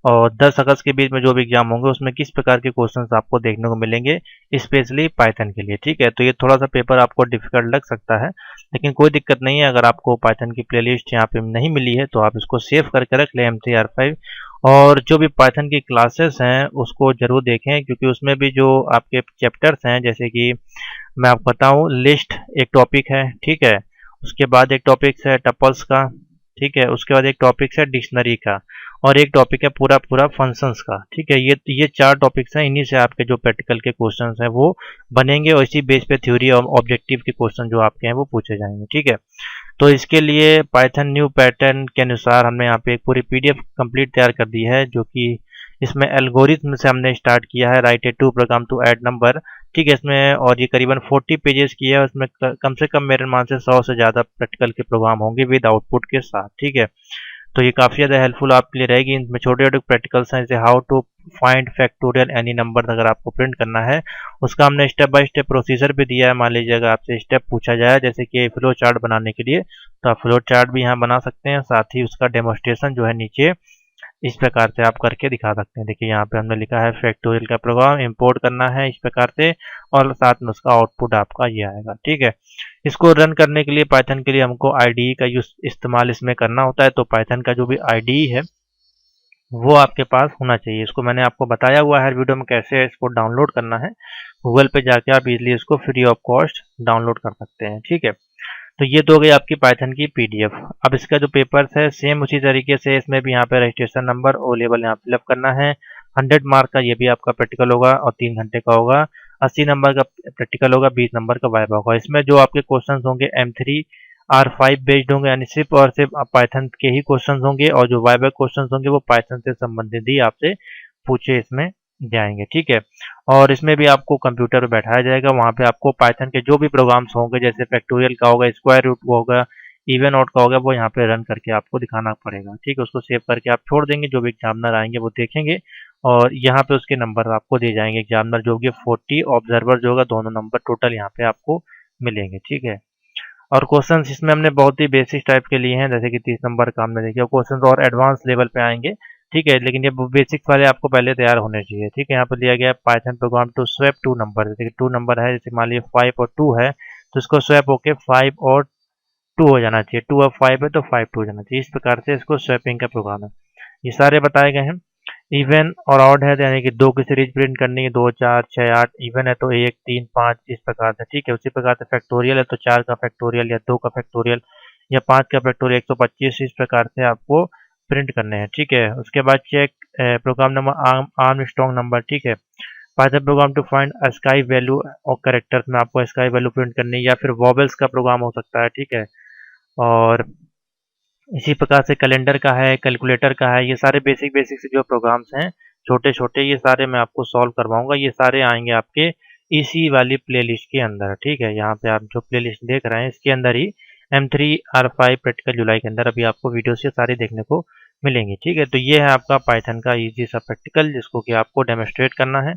और 10 अगस्त के बीच में जो भी एग्जाम होंगे उसमें किस प्रकार के क्वेश्चंस आपको देखने को मिलेंगे स्पेशली पाइथन के लिए। ठीक है, तो ये थोड़ा सा पेपर आपको डिफिकल्ट लग सकता है, लेकिन कोई दिक्कत नहीं है। अगर आपको पाइथन की प्लेलिस्ट यहाँ पे नहीं मिली है तो आप इसको सेव करके रख लें M3R5, और जो भी पाइथन की क्लासेस हैं उसको ज़रूर देखें, क्योंकि उसमें भी जो आपके चैप्टर्स हैं, जैसे कि मैं आपको बताऊं, लिस्ट एक टॉपिक है, ठीक है, उसके बाद एक टॉपिक है टपल्स का, ठीक है, उसके बाद एक टॉपिक है डिक्शनरी का, और एक टॉपिक है पूरा पूरा फंक्शंस का। ठीक है, ये 4 टॉपिक्स हैं, इन्हीं से आपके जो प्रैक्टिकल के क्वेश्चंस हैं वो बनेंगे, और इसी बेस पे थ्योरी और ऑब्जेक्टिव के क्वेश्चन जो आपके हैं वो पूछे जाएंगे। ठीक है, तो इसके लिए पाइथन न्यू पैटर्न के अनुसार हमने यहाँ पे एक पूरी पीडीएफ कंप्लीट तैयार कर दी है, जो कि इसमें एल्गोरिथम से हमने स्टार्ट किया है, write a to program to add number. ठीक है, इसमें और ये करीबन 40 पेजेस की है, उसमें कम से कम मेरे मान से 100 से ज़्यादा प्रैक्टिकल के प्रोग्राम होंगे विद आउटपुट के साथ। ठीक है, तो ये काफ़ी ज़्यादा हेल्पफुल आपके लिए रहेगी। इनमें छोटे छोटे प्रैक्टिकल्स हैं, जैसे how to find factorial any number अगर आपको प्रिंट करना है, उसका हमने स्टेप बाय स्टेप प्रोसीजर भी दिया है। मान लीजिए अगर आपसे स्टेप पूछा जाए जैसे कि फ्लो चार्ट बनाने के लिए, तो आप फ्लो चार्ट भी यहाँ बना सकते हैं, साथ ही उसका डेमोस्ट्रेशन जो है नीचे इस प्रकार से आप करके दिखा सकते हैं। देखिए यहाँ पे हमने लिखा है फैक्टोरियल का प्रोग्राम इंपोर्ट करना है इस प्रकार से, और साथ में उसका आउटपुट आपका ये आएगा। ठीक है, इसको रन करने के लिए पाइथन के लिए हमको आईडीई का यूज इस्तेमाल इसमें करना होता है। तो पाइथन का जो भी आईडीई है वो आपके पास होना चाहिए। इसको मैंने आपको बताया हुआ है वीडियो में कैसे इसको डाउनलोड करना है। गूगल पे जाके आप इजीली इसको फ्री ऑफ कॉस्ट डाउनलोड कर सकते हैं। ठीक है, तो ये तो हो गई आपकी पाइथन की पीडीएफ। अब इसका जो पेपर्स है सेम उसी तरीके से, इसमें भी यहाँ पे रजिस्ट्रेशन नंबर ओ लेवल यहाँ फिलअप करना है। 100 मार्क का ये भी आपका प्रैक्टिकल होगा और 3 घंटे का होगा। 80 नंबर का प्रैक्टिकल होगा, 20 नंबर का वाइवा होगा। इसमें जो आपके क्वेश्चन होंगे M3R5 बेस्ड होंगे, यानी सिर्फ और सिर्फ पाइथन के ही क्वेश्चन होंगे, और जो वाइवा क्वेश्चन होंगे वो पाइथन से संबंधित ही आपसे पूछे इसमें जाएंगे। ठीक है, और इसमें भी आपको कंप्यूटर पे बैठाया जाएगा, वहाँ पे आपको पाइथन के जो भी प्रोग्राम्स होंगे, जैसे फैक्टोरियल का होगा, स्क्वायर रूट का होगा, इवन आउट का होगा, वो यहाँ पे रन करके आपको दिखाना पड़ेगा। ठीक है, उसको सेव करके आप छोड़ देंगे, जो भी एग्जामिनर आएंगे वो देखेंगे, और यहाँ पे उसके नंबर आपको दिए जाएंगे। एग्जामिनर जो होगी 40, ऑब्जर्वर जो होगा दोनों नंबर टोटल यहाँ पे आपको मिलेंगे। ठीक है, और क्वेश्चंस इसमें हमने बहुत ही बेसिक टाइप के लिए हैं, जैसे कि 30 नंबर का हमने देखिए, क्वेश्चंस और एडवांस लेवल पे आएंगे। ठीक है, लेकिन ये बेसिक वाले आपको पहले तैयार होने चाहिए। ठीक है, यहाँ पर दिया गया है Python program to swap 2 number, जैसे कि 2 नंबर है, जैसे मान लीजिए 5 और 2 है, तो इसको स्वैप होके 5 और 2 हो जाना चाहिए। 2 और 5 है तो 5 2 हो जाना चाहिए। इस प्रकार से इसको स्वैपिंग का प्रोग्राम है। ये सारे बताए गए हैं। इवन और ऑड है, तो यानी कि 2 की सीरीज प्रिंट करनी है, 2 4 6 8। इवन है तो 1 3 5 इस प्रकार से। ठीक है, उसी प्रकार से फैक्टोरियल है तो 4 का फैक्टोरियल या 2 का फैक्टोरियल या 5 का फैक्टोरियल 125 इस प्रकार से आपको प्रिंट करने हैं। ठीक है, उसके बाद check program number Armstrong number. ठीक है, Python program to find ASCII value और कैरेक्टर्स में आपको स्काई वैल्यू प्रिंट करनी है, या फिर वॉबल्स का प्रोग्राम हो सकता है। ठीक है, और इसी प्रकार से कैलेंडर का है, कैलकुलेटर का है, ये सारे बेसिक बेसिक से जो प्रोग्राम्स हैं छोटे छोटे, ये सारे मैं आपको सॉल्व करवाऊंगा। ये सारे आएंगे आपके इसी वाली प्लेलिस्ट के अंदर। ठीक है, यहाँ पे आप जो प्लेलिस्ट देख रहे हैं इसके अंदर ही M3R5 प्रैक्टिकल जुलाई के अंदर अभी आपको वीडियो से सारी देखने को मिलेंगी। ठीक है, तो ये है आपका पाइथन का इजी सा प्रैक्टिकल, जिसको कि आपको डेमोस्ट्रेट करना है,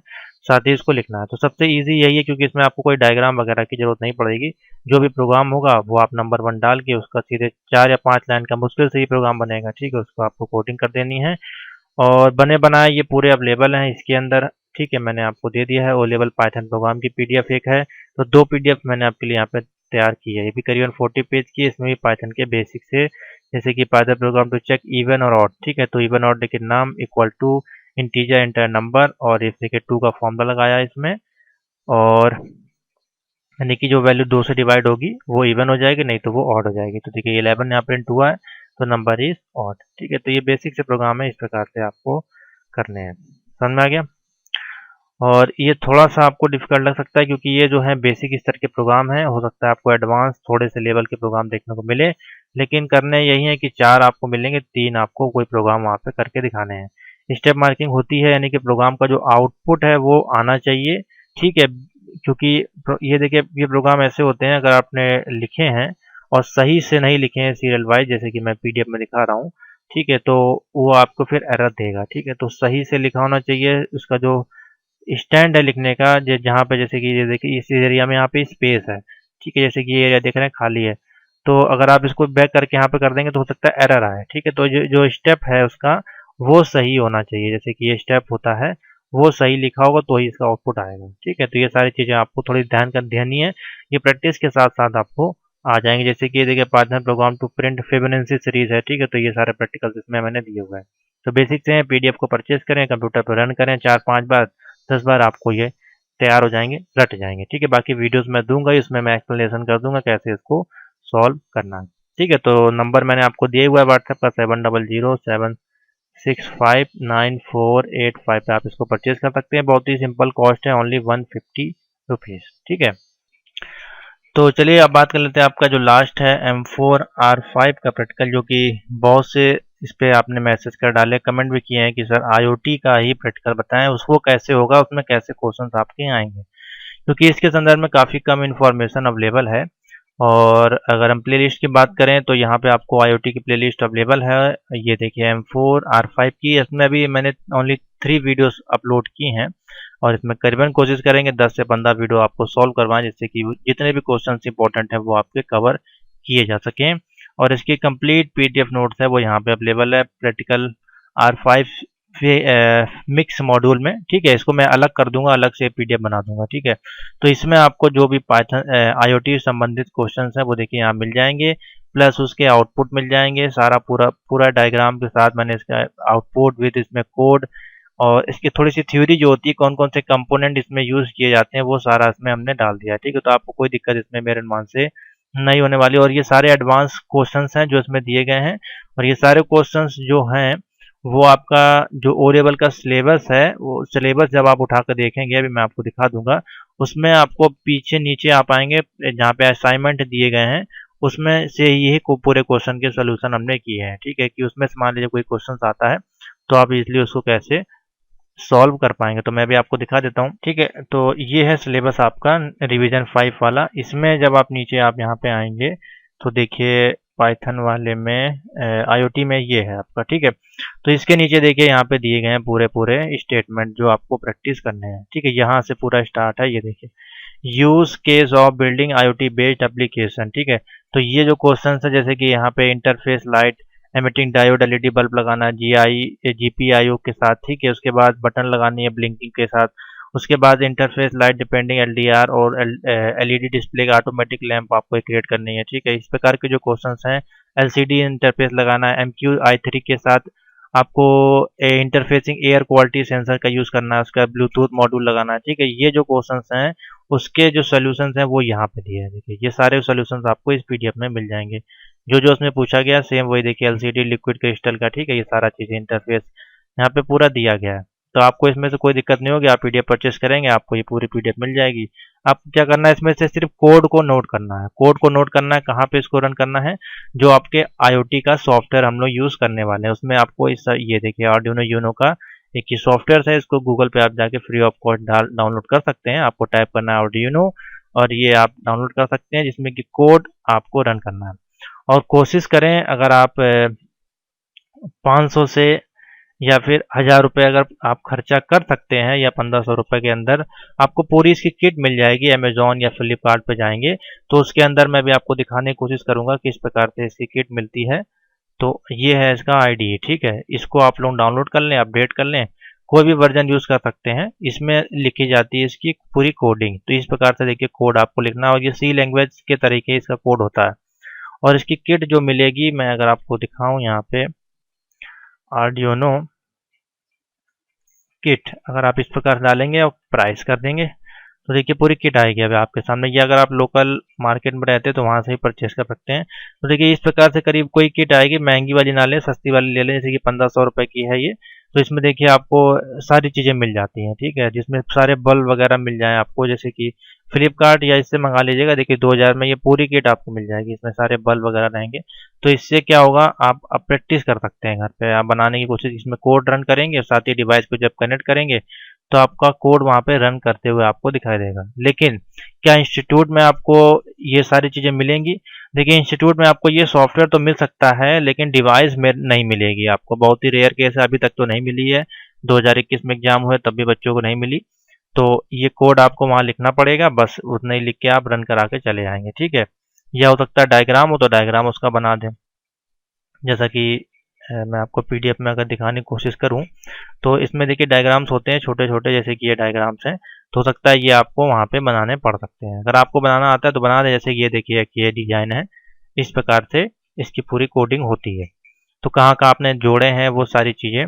साथ ही इसको लिखना है। तो सबसे इजी यही है, क्योंकि इसमें आपको कोई डायग्राम वगैरह की जरूरत नहीं पड़ेगी। जो भी प्रोग्राम होगा वो आप नंबर 1 डाल के उसका सीधे 4 या 5 लाइन का मुश्किल से ही प्रोग्राम बनेगा। ठीक है, उसको आपको कोडिंग कर देनी है, और बने बनाए ये पूरे अवेलेबल हैं इसके अंदर। ठीक है, मैंने आपको दे दिया है ओ लेवल पाइथन प्रोग्राम की पीडीएफ एक है, तो 2 पीडीएफ मैंने आपके लिए यहाँ पे तैयार की है। ये भी करीबन 40 पेज की है, इसमें भी पाइथन के बेसिक से, जैसे कि Python program to check even और ऑड। ठीक है, तो इवन ऑड लेकिन num equal to integer enter number, और इसी के 2 का फॉर्मूला लगाया इसमें, और यानी कि जो वैल्यू 2 से डिवाइड होगी वो इवन हो जाएगी, नहीं तो वो ऑड हो जाएगी। तो देखिए 11 यहाँ प्रिंट हुआ है, तो नंबर इज ऑड। ठीक है, तो ये बेसिक से प्रोग्राम है, इस प्रकार से आपको करने हैं। समझ में आ गया? और ये थोड़ा सा आपको डिफिकल्ट लग सकता है, क्योंकि ये जो है बेसिक स्तर के प्रोग्राम है, हो सकता है आपको एडवांस थोड़े से लेवल के प्रोग्राम देखने को मिले, लेकिन करने यही है कि 4 आपको मिलेंगे, 3 आपको कोई प्रोग्राम वहाँ पे करके दिखाने हैं। स्टेप मार्किंग होती है, यानी कि प्रोग्राम का जो आउटपुट है वो आना चाहिए। ठीक है, क्योंकि ये देखिए ये प्रोग्राम ऐसे होते हैं, अगर आपने लिखे हैं और सही से नहीं लिखे हैं सीरियल वाइज, जैसे कि मैं पीडीएफ में दिखा रहा हूँ, ठीक है, तो वो आपको फिर एरर देगा। ठीक है, तो सही से लिखा होना चाहिए। उसका जो स्टैंड है लिखने का, जहाँ पे जैसे कि ये देखिए इस एरिया में यहाँ पे स्पेस है। ठीक है, जैसे कि ये एरिया देख रहे हैं खाली है, तो अगर आप इसको बैक करके यहाँ पे कर देंगे तो हो सकता है एरर आए। ठीक है, तो जो स्टेप है उसका वो सही होना चाहिए। जैसे कि ये स्टेप होता है, वो सही लिखा होगा तो ही इसका आउटपुट आएगा। ठीक है, तो ये सारी चीज़ें आपको थोड़ी ध्यान कर देनी है। ये प्रैक्टिस के साथ साथ आपको आ जाएंगे। जैसे कि ये देखिए, Python program to print Fibonacci series है। ठीक है, तो ये सारे प्रैक्टिकल्स इसमें मैंने दिए हुए हैं। तो बेसिक से पीडीएफ को परचेज करें, कंप्यूटर पर रन करें 4-5 बार, 10 बार, आपको ये तैयार हो जाएंगे, रट जाएंगे। ठीक है, बाकी वीडियोस मैं दूंगा, इसमें मैं एक्सप्लेनेशन कर दूंगा कैसे इसको सॉल्व करना है। ठीक है, तो नंबर मैंने आपको दिया हुआ है व्हाट्सएप का, 7007659485 पे आप इसको परचेज कर सकते हैं। बहुत ही सिंपल कॉस्ट है, ओनली 150 रुपीज़। ठीक है, तो चलिए अब बात कर लेते हैं आपका जो लास्ट है M4R5 का प्रैक्टिकल, जो कि बहुत से इस पे आपने मैसेज कर डाले, कमेंट भी किए हैं कि सर आईओटी का ही प्रैक्टिकल बताएं, उसको कैसे होगा, उसमें कैसे क्वेश्चंस आपके आएंगे, क्योंकि इसके संदर्भ में काफ़ी कम इन्फॉर्मेशन अवेलेबल है। और अगर हम प्लेलिस्ट की बात करें तो यहाँ पे आपको आईओटी की प्लेलिस्ट अवेलेबल है। ये देखिए M4R5 की, इसमें अभी मैंने ओनली 3 वीडियोस अपलोड की हैं, और इसमें करीबन कोशिश करेंगे 10 से 15 वीडियो आपको सॉल्व करवाएं, जिससे कि जितने भी क्वेश्चन इंपॉर्टेंट हैं वो आपके कवर किए जा सकें। और इसकी कंप्लीट पीडीएफ नोट्स है वो यहाँ पे अवेलेबल है प्रैक्टिकल R5 मिक्स मॉड्यूल में। ठीक है, इसको मैं अलग कर दूंगा, अलग से पीडीएफ बना दूंगा। ठीक है, तो इसमें आपको जो भी पाइथन आईओटी संबंधित क्वेश्चंस हैं वो देखिए यहाँ मिल जाएंगे, प्लस उसके आउटपुट मिल जाएंगे, सारा पूरा पूरा डायग्राम के साथ मैंने इसका आउटपुट विद इसमें कोड, और इसकी थोड़ी सी थ्योरी जो होती है, कौन कौन से कंपोनेंट इसमें यूज किए जाते हैं, वो सारा इसमें हमने डाल दिया है। ठीक है, तो आपको कोई दिक्कत इसमें मेरे अनुमान से नहीं होने वाली। और ये सारे एडवांस क्वेश्चंस हैं जो इसमें दिए गए हैं, और ये सारे क्वेश्चंस जो हैं वो आपका जो ओ लेवल का सिलेबस है, वो सिलेबस जब आप उठा कर देखेंगे, अभी मैं आपको दिखा दूंगा, उसमें आपको पीछे नीचे आ पाएंगे जहाँ पे असाइनमेंट दिए गए हैं, उसमें से यही पूरे क्वेश्चन के सोल्यूशन हमने किए हैं। ठीक है, कि उसमें से मान लीजिए कोई क्वेश्चन आता है तो आप इजली उसको कैसे सॉल्व कर पाएंगे, तो मैं भी आपको दिखा देता हूँ। ठीक है, तो ये है सिलेबस आपका रिवीजन 5 वाला। इसमें जब आप नीचे आप यहाँ पे आएंगे तो देखिए पाइथन वाले में आईओटी में ये है आपका। ठीक है, तो इसके नीचे देखिए यहाँ पे दिए गए हैं पूरे पूरे स्टेटमेंट जो आपको प्रैक्टिस करने हैं। ठीक है, यहाँ से पूरा स्टार्ट है, ये देखिए use case of building IoT based application. ठीक है, तो ये जो क्वेश्चन है, जैसे कि यहाँ पे interface light emitting diode LED bulb लगाना जीपीआईओ के साथ। ठीक है, उसके बाद बटन लगानी है ब्लिंकिंग के साथ। उसके बाद इंटरफेस लाइट डिपेंडिंग एलडीआर और एलईडी डिस्प्ले का ऑटोमेटिक लैंप आपको क्रिएट करनी है। ठीक है, इस प्रकार के जो क्वेश्चंस हैं, एलसीडी इंटरफेस लगाना है MQI3 के साथ, आपको इंटरफेसिंग एयर क्वालिटी सेंसर का यूज करना है, उसका ब्लूटूथ मॉड्यूल लगाना है। ठीक है, ये जो क्वेश्चंस हैं उसके जो सोल्यूशंस हैं वो यहाँ पे दिए हैं। देखिए ये सारे सोल्यूशंस आपको इस पीडीएफ में मिल जाएंगे, जो जो उसमें पूछा गया सेम वही देखिए, एलसीडी लिक्विड क्रिस्टल का। ठीक है, ये सारा चीज़ इंटरफेस यहाँ पे पूरा दिया गया है, तो आपको इसमें से कोई दिक्कत नहीं होगी। आप पीडीएफ परचेस करेंगे, आपको ये पूरी पीडीएफ मिल जाएगी। आप क्या करना है, इसमें से सिर्फ कोड को नोट करना है। कोड को नोट करना है, कहाँ पे इसको रन करना है, जो आपके आईओटी का सॉफ्टवेयर हम लोग यूज करने वाले हैं उसमें आपको इस ये देखिए आर्डिनो यूनो का एक ही सॉफ्टवेयर है, इसको गूगल पे आप जाके फ्री ऑफ कॉस्ट डाउनलोड कर सकते हैं। आपको टाइप करना है आर्डिनो, और ये आप डाउनलोड कर सकते हैं, जिसमें कि कोड आपको रन करना है। और कोशिश करें, अगर आप 500 से या फिर 1000 रुपये अगर आप खर्चा कर सकते हैं, या 1500 रुपये के अंदर आपको पूरी इसकी किट मिल जाएगी। अमेजोन या फ्लिपकार्ट पे जाएंगे तो उसके अंदर मैं भी आपको दिखाने की कोशिश करूंगा किस प्रकार से इसकी किट मिलती है। तो ये है इसका आईडी। ठीक है, इसको आप लोग डाउनलोड कर लें, अपडेट कर लें, कोई भी वर्जन यूज कर सकते हैं। इसमें लिखी जाती है इसकी पूरी कोडिंग, तो इस प्रकार से देखिए कोड आपको लिखना है, और ये सी लैंग्वेज के तरीके इसका कोड होता है। और इसकी किट जो मिलेगी, मैं अगर आपको दिखाऊं यहाँ पे आर्डिनो किट, अगर आप इस प्रकार डालेंगे और प्राइस कर देंगे तो देखिए पूरी किट आएगी अभी आपके सामने। ये अगर आप लोकल मार्केट में रहते हैं तो वहाँ से ही परचेस कर सकते हैं। तो देखिए इस प्रकार से करीब कोई किट आएगी, महंगी वाली ना लें, सस्ती वाली ले लें, जैसे कि 1500 रुपये की है ये। तो इसमें देखिए आपको सारी चीज़ें मिल जाती हैं। ठीक है, जिसमें सारे बल्ब वगैरह मिल जाएँ आपको, जैसे कि फ्लिपकार्ट या इससे मंगा लीजिएगा। देखिए 2000 में ये पूरी किट आपको मिल जाएगी, इसमें सारे बल्ब वगैरह रहेंगे। तो इससे क्या होगा, आप अब प्रैक्टिस कर सकते हैं घर पे, आप बनाने की कोशिश, इसमें कोड रन करेंगे और साथ ही डिवाइस को जब कनेक्ट करेंगे तो आपका कोड वहाँ पे रन करते हुए आपको दिखाई देगा। लेकिन क्या इंस्टीट्यूट में आपको ये सारी चीज़ें मिलेंगी? देखिए इंस्टीट्यूट में आपको ये सॉफ्टवेयर तो मिल सकता है, लेकिन डिवाइस में नहीं मिलेगी आपको। बहुत ही रेयर केस है, अभी तक तो नहीं मिली है। 2021 में एग्जाम हुए तब भी बच्चों को नहीं मिली। तो ये कोड आपको वहाँ लिखना पड़ेगा, बस उतना ही लिख के आप रन करा के चले जाएंगे। ठीक है, या हो सकता है डायग्राम हो तो डायग्राम उसका बना दें, जैसा कि मैं आपको पीडीएफ में अगर दिखाने की कोशिश करूं तो इसमें देखिए डायग्राम्स होते हैं छोटे छोटे, जैसे कि ये डायग्राम्स हैं। तो हो सकता है ये आपको वहाँ पे बनाने पड़ सकते हैं। अगर आपको बनाना आता है तो बना दे, जैसे कि ये देखिए कि ये डिजाइन है, इस प्रकार से इसकी पूरी कोडिंग होती है। तो कहाँ कहाँ आपने जोड़े हैं वो सारी चीज़ें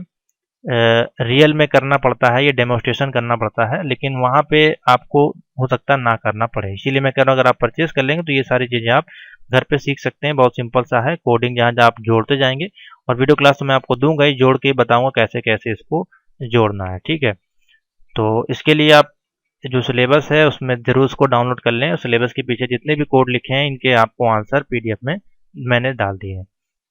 रियल में करना पड़ता है, ये डेमोस्ट्रेशन करना पड़ता है, लेकिन वहाँ पे आपको हो सकता है ना करना पड़े। इसीलिए मैं कह रहा हूँ अगर आप परचेज कर लेंगे तो ये सारी चीज़ें आप घर पे सीख सकते हैं। बहुत सिंपल सा है कोडिंग, जहाँ जहाँ आप जोड़ते जाएंगे। और वीडियो क्लास तो मैं आपको दूंगा ही, जोड़ के बताऊंगा कैसे कैसे इसको जोड़ना है, ठीक है। तो इसके लिए आप जो सिलेबस है उसमें जरूर उसको डाउनलोड कर लें। सिलेबस के पीछे जितने भी कोड लिखे हैं इनके आपको आंसर पीडीएफ में मैंने डाल दिए हैं,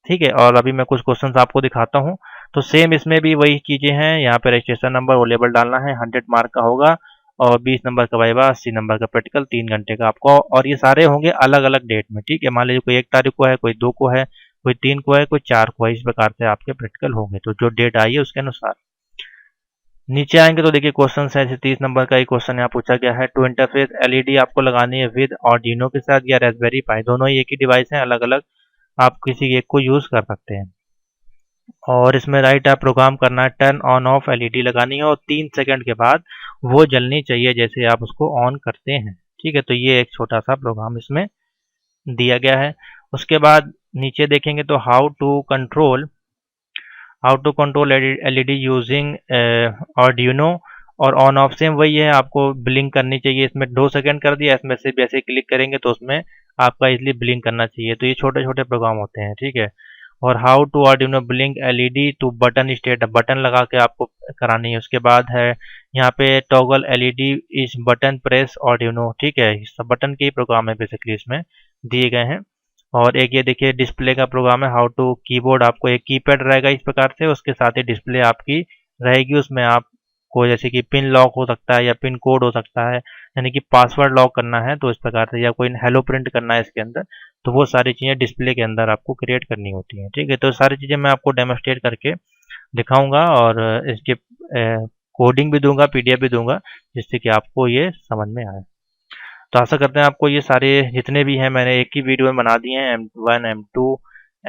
ठीक है। और अभी मैं कुछ क्वेश्चंस आपको दिखाता हूँ। तो सेम इसमें भी वही चीज़ें हैं। यहाँ पे रजिस्ट्रेशन नंबर वो लेबल डालना है, 100 मार्क का होगा, और 20 नंबर का वाइवा, 80 नंबर का प्रैक्टिकल, 3 घंटे का आपको। और ये सारे होंगे अलग अलग डेट में, ठीक है। मान लीजिए कोई 1 तारीख को है, कोई 2 को है, कोई 3 को है, कोई 4 को है। इस प्रकार से आपके प्रैक्टिकल होंगे, तो जो डेट आई है उसके अनुसार। नीचे आएंगे तो देखिए क्वेश्चन है, जैसे 30 नंबर का ही क्वेश्चन यहाँ पूछा गया है। टू इंटरफेस एलईडी आपको लगानी है विद आर्डिनो के साथ या रास्पबेरी पाई, दोनों ही एक ही डिवाइस हैं, अलग अलग आप किसी एक को यूज कर सकते हैं। और इसमें राइट आप प्रोग्राम करना है, टर्न ऑन ऑफ एलईडी लगानी है और 3 सेकंड के बाद वो जलनी चाहिए जैसे आप उसको ऑन करते हैं, ठीक है। तो ये एक छोटा सा प्रोग्राम इसमें दिया गया है। उसके बाद नीचे देखेंगे तो how to control LED using Arduino और ऑन ऑफ, सेम वही है, आपको ब्लिंक करनी चाहिए। इसमें 2 सेकंड कर दिया, इसमें से जैसे क्लिक करेंगे तो उसमें आपका इजली ब्लिंक करना चाहिए। तो ये छोटे छोटे प्रोग्राम होते हैं, ठीक है। और how to Arduino blink LED to button state, button लगा के आपको करानी है। उसके बाद है यहाँ पे टॉगल एलईडी इस बटन प्रेस आर्डिनो, ठीक है। सब बटन के ही प्रोग्राम है बेसिकली इसमें दिए गए हैं। और एक ये देखिए डिस्प्ले का प्रोग्राम है, हाउ टू कीबोर्ड, आपको एक कीपैड रहेगा इस प्रकार से, उसके साथ ही डिस्प्ले आपकी रहेगी। उसमें आपको जैसे कि पिन लॉक हो सकता है या पिन कोड हो सकता है, यानी कि पासवर्ड लॉक करना है तो इस प्रकार से, या कोई हेलो प्रिंट करना है इसके अंदर, तो वो सारी चीज़ें डिस्प्ले के अंदर आपको क्रिएट करनी होती हैं, ठीक है। तो सारी चीज़ें मैं आपको डेमोस्ट्रेट करके दिखाऊंगा और इसके कोडिंग भी दूंगा, पीडीएफ भी दूंगा, जिससे कि आपको ये समझ में आए। तो आशा करते हैं आपको ये सारे जितने भी हैं मैंने एक ही वीडियो में बना दिए हैं। M1, M2,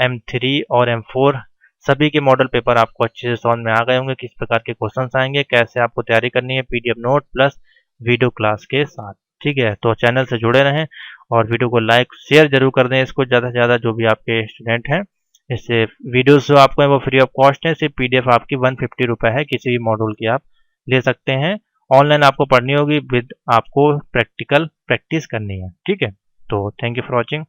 M3 और M4 सभी के मॉडल पेपर आपको अच्छे से समझ में आ गए होंगे, किस प्रकार के क्वेश्चंस आएंगे, कैसे आपको तैयारी करनी है PDF note plus video class के साथ, ठीक है। तो चैनल से जुड़े रहें और वीडियो को लाइक शेयर जरूर कर दें इसको ज़्यादा से ज़्यादा, जो भी आपके स्टूडेंट हैं। इससे वीडियोस जो आपको है वो फ्री ऑफ कॉस्ट है, सिर्फ पीडीएफ आपकी 150 रुपये है, किसी भी मॉड्यूल की आप ले सकते हैं। ऑनलाइन आपको पढ़नी होगी, विद आपको प्रैक्टिकल प्रैक्टिस करनी है, ठीक है। तो थैंक यू फॉर वॉचिंग।